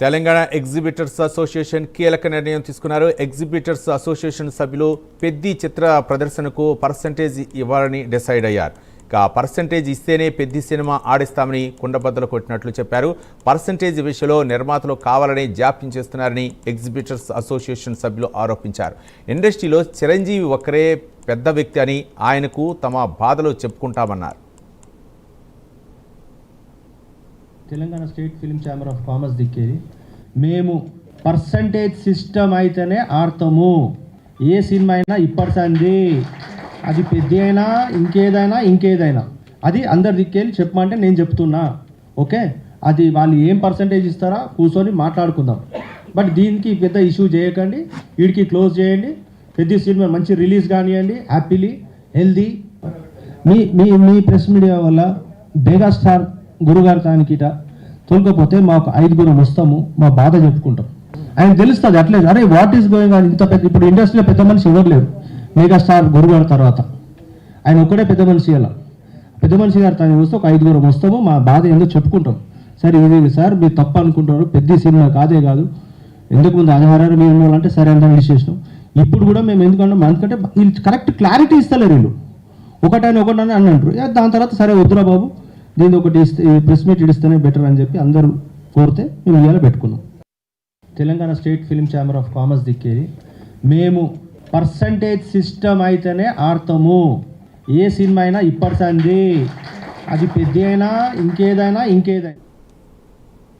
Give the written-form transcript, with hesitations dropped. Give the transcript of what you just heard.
Telangana exhibitors association కీలక నిర్ణయం తీసుకున్నారు. ఎగ్జిబిటర్స్ అసోసియేషన్ సభ్యులు పెద్ది చిత్ర ప్రదర్శనకు పర్సంటేజ్ ఇవ్వాలని డిసైడ్ అయ్యారు. పర్సంటేజ్ ఇస్తేనే పెద్ది సినిమా ఆడిస్తామని కుండబద్దలు కొట్టినట్లు చెప్పారు. పర్సంటేజ్ విషయంలో నిర్మాతలు కావాలని జాప్యం చేస్తున్నారని ఎగ్జిబిటర్స్ అసోసియేషన్ సభ్యులు ఆరోపించారు. ఇండస్ట్రీలో చిరంజీవి ఒక్కరే పెద్ద వ్యక్తి అని ఆయనకు తమ బాధలు చెప్పుకుంటామన్నారు. Telangana state film chamber of commerce దిక్కేది మేము పర్సంటేజ్ సిస్టమ్ అయితేనే ఆడతాము. ఏ సినిమా అయినా ఇప్పటిసంది అది పెద్ద అయినా ఇంకేదైనా అది అందరి దిక్కేళ్ళి చెప్పమంటే నేను చెప్తున్నా. ఓకే, అది వాళ్ళు ఏం పర్సంటేజ్ ఇస్తారా కూర్చొని మాట్లాడుకుందాం. బట్ దీనికి పెద్ద ఇష్యూ చేయకండి, వీడికి క్లోజ్ చేయండి. పెద్ద సినిమా మంచి రిలీజ్ కానివ్వండి, హ్యాపీలీ హెల్దీ. మీ ప్రెస్ మీడియా వల్ల మెగాస్టార్ గురుగారు తానికిట తోలుకపోతే మాకు 5 వస్తాము, మా బాధ చెప్పుకుంటాం. ఆయన తెలుస్తుంది అట్లేదు, అరే వాట్ ఈస్ గోయింగ్ ఆన్. ఇంత పెద్ద ఇప్పుడు ఇండస్ట్రీలో పెద్ద మనిషి ఇవ్వలేరు. మెగాస్టార్ గురుగారు తర్వాత ఆయన ఒక్కడే పెద్ద మనిషి. అలా పెద్ద మనిషి గారు తాను వస్తే ఒక 5 వస్తాము, మా బాధ ఏందో చెప్పుకుంటాం. సరే ఇది సార్ మీరు తప్పు అనుకుంటారు, పెద్ద సినిమా కాదే కాదు, ఎందుకు ముందు ఆధారాలు మీరు అంటే సరే అంతా చేసినాం. ఇప్పుడు కూడా మేము ఎందుకంటే వీళ్ళు కరెక్ట్ క్లారిటీ ఇస్తలేరు. వీళ్ళు ఒకటని అని అంటారు. దాని తర్వాత సరే వద్దురా బాబు, దీన్ని ఒకటి ప్రెస్ మీట్ ఇస్తేనే బెటర్ అని చెప్పి అందరూ కోరితే మేము ఇవాళ పెట్టుకున్నాం. Telangana state film chamber of commerce దిక్కేది మేము పర్సంటేజ్ సిస్టమ్ అయితేనే ఆడతాము. ఏ సినిమా అయినా ఇప్పటిసంది అది పెద్ద అయినా ఇంకేదైనా